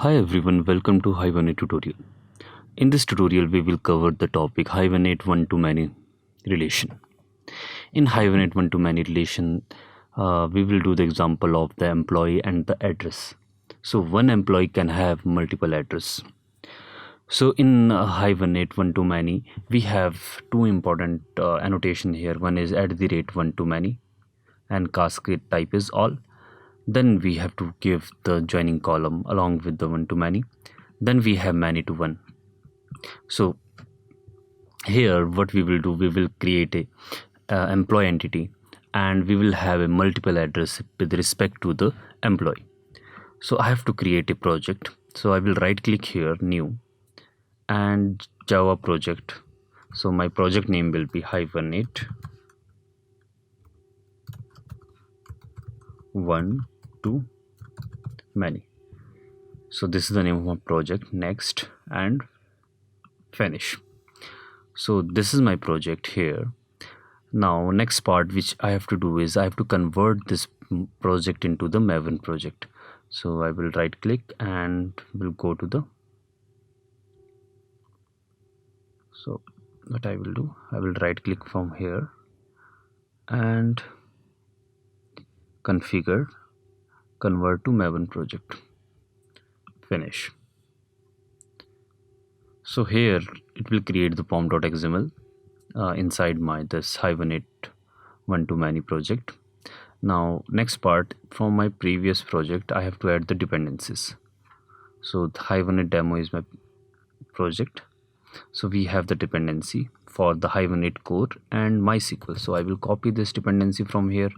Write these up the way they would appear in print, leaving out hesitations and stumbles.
Hi everyone, welcome to Hibernate tutorial. In this tutorial, we will cover the topic Hibernate one-to-many relation. In Hibernate one-to-many relation, we will do the example of the employee and the address. So one employee can have multiple address. So in Hibernate one-to-many, we have two important annotation here. One is @ one-to-many and cascade type is all. Then we have to give the joining column along with the one-to-many. Then we have many to one. So here what we will do, we will create a employee entity and we will have a multiple address with respect to the employee. So I have to create a project. So I will right click here, new, and Java project. So my project name will be Hibernate one to many. So this is the name of my project. Next and finish. So this is my project here. Now next part which I have to do is I have to convert this project into the Maven project. So I will right click and will go to the, so what I will do, I will right click from here and configure, convert to Maven project, finish. So here it will create the pom.xml inside my this Hibernate one-to-many project. Now next part, from my previous project I have to add the dependencies. So the Hibernate demo is my project. So we have the dependency for the Hibernate core and MySQL. So I will copy this dependency from here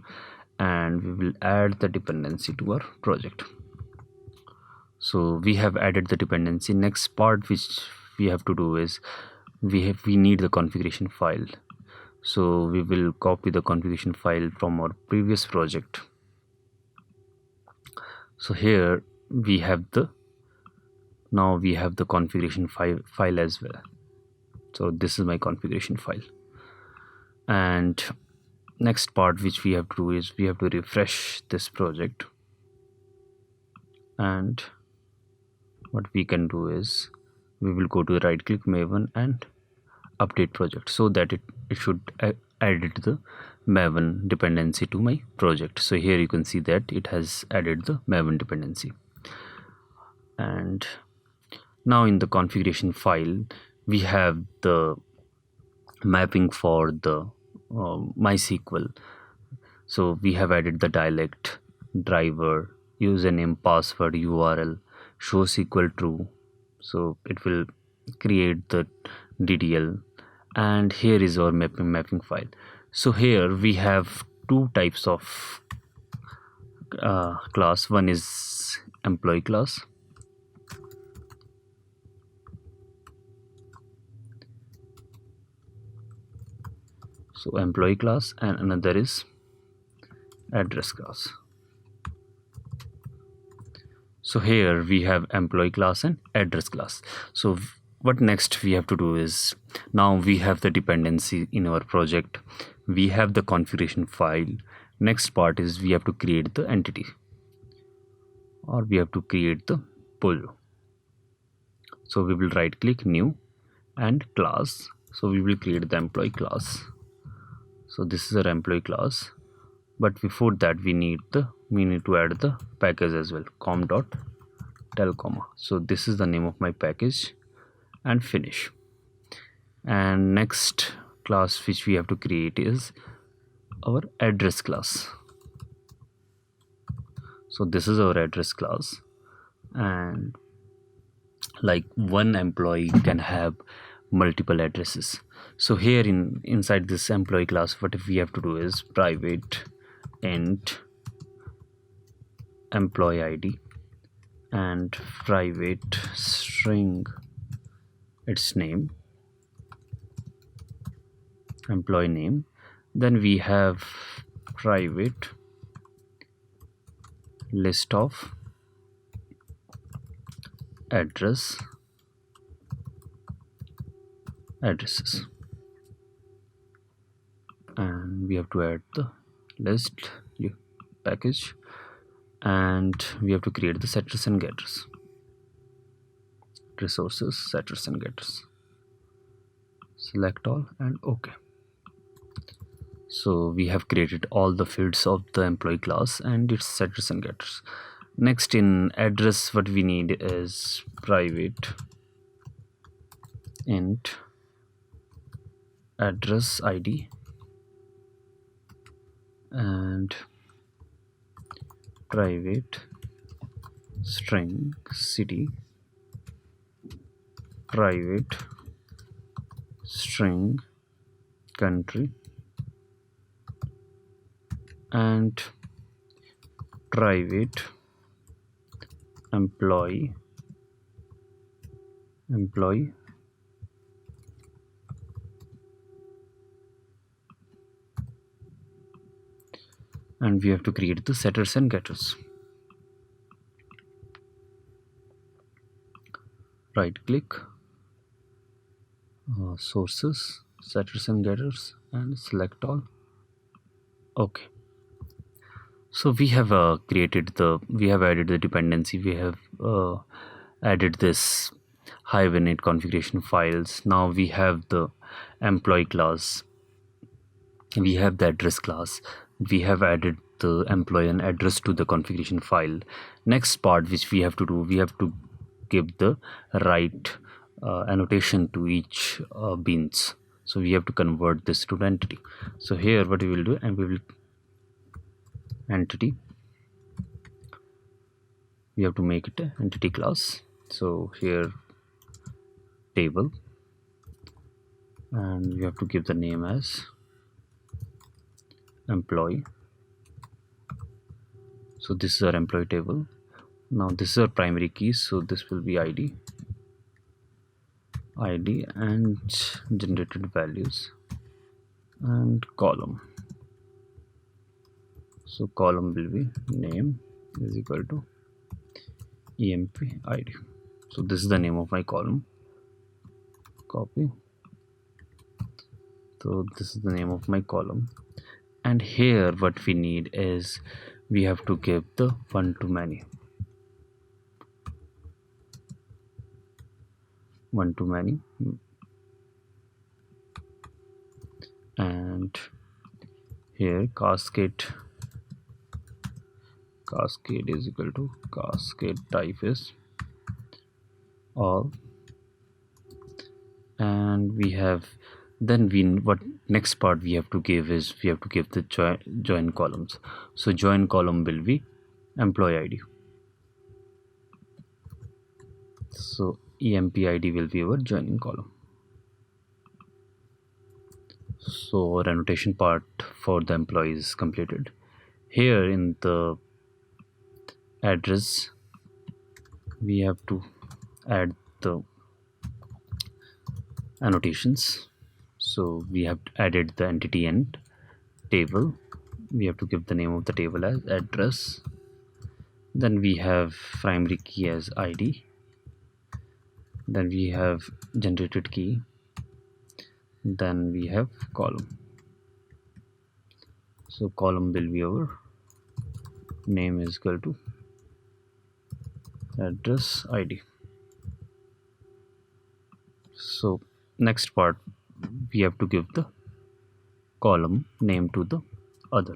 and we will add the dependency to our project. So we have added the dependency. Next part which we have to do is we need the configuration file. So we will copy the configuration file from our previous project. So here we have the, now we have the configuration file as well. So this is my configuration file. And next part which we have to do is we have to refresh this project, and what we can do is we will go to the right click Maven and update project, so that it should added the Maven dependency to my project. So here you can see that it has added the Maven dependency. And now in the configuration file we have the mapping for the MySQL. So we have added the dialect, driver, username, password, URL, show SQL true. So it will create the DDL, and here is our mapping file. So here we have two types of class. One is employee class, so employee class, and another is address class. So here we have employee class and address class. So what next we have to do is, now we have the dependency in our project, we have the configuration file. Next part is we have to create the entity, or we have to create the pull. So we will right click new and class. So we will create the employee class. So this is our employee class, but before that we need to add the package as well, com.tel comma. So this is the name of my package, and finish. And next class which we have to create is our address class. So this is our address class, and like one employee can have multiple addresses. So here inside this employee class, what if we have to do is private int employee ID and private string its name, employee name. Then we have private list of addresses, and we have to add the list package, and we have to create the setters and getters. resources, setters and getters. Select all and OK. So we have created all the fields of the employee class and its setters and getters. Next, in address, what we need is private int address ID and private string city, private string country, and private employee and we have to create the setters and getters. Right click, sources, setters and getters, and select all. OK. So we have added the dependency. We have added this Hibernate configuration files. Now we have the employee class, we have the address class, we have added the employee and address to the configuration file. Next part which we have to do, we have to give the right annotation to each beans. So we have to convert this to the entity. So here what we will do, and we will entity, we have to make it an entity class. So here table, and we have to give the name as employee. So this is our employee table. Now this is our primary key, so this will be id and generated values and column. So column will be name is equal to emp id. So this is the name of my column. Copy. So this is the name of my column, and here what we need is we have to give the one to many and here cascade is equal to cascade type is all, and we have what next part we have to give is we have to give the join columns. So join column will be employee id, so emp id will be our joining column. So our annotation part for the employee is completed. Here in the address we have to add the annotations. So we have added the entity and table. We have to give the name of the table as address, then we have primary key as id, then we have generated key, then we have column. So column will be our name is equal to address id. So next part we have to give the column name to the other.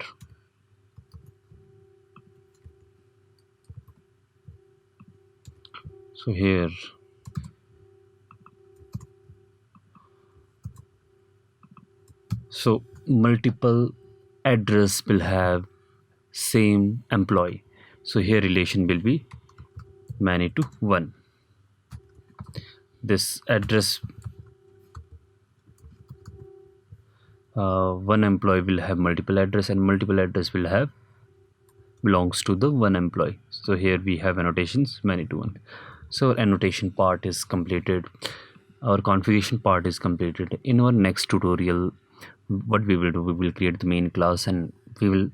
So here so multiple address will have same employee. So here relation will be many to one. This address one employee will have multiple address, and multiple address will have belongs to the one employee. So here we have annotations many to one. So annotation part is completed, our configuration part is completed. In our next tutorial what we will do, we will create the main class and we will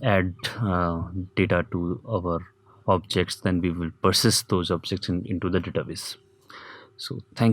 add data to our objects, then we will persist those objects into the database. So thank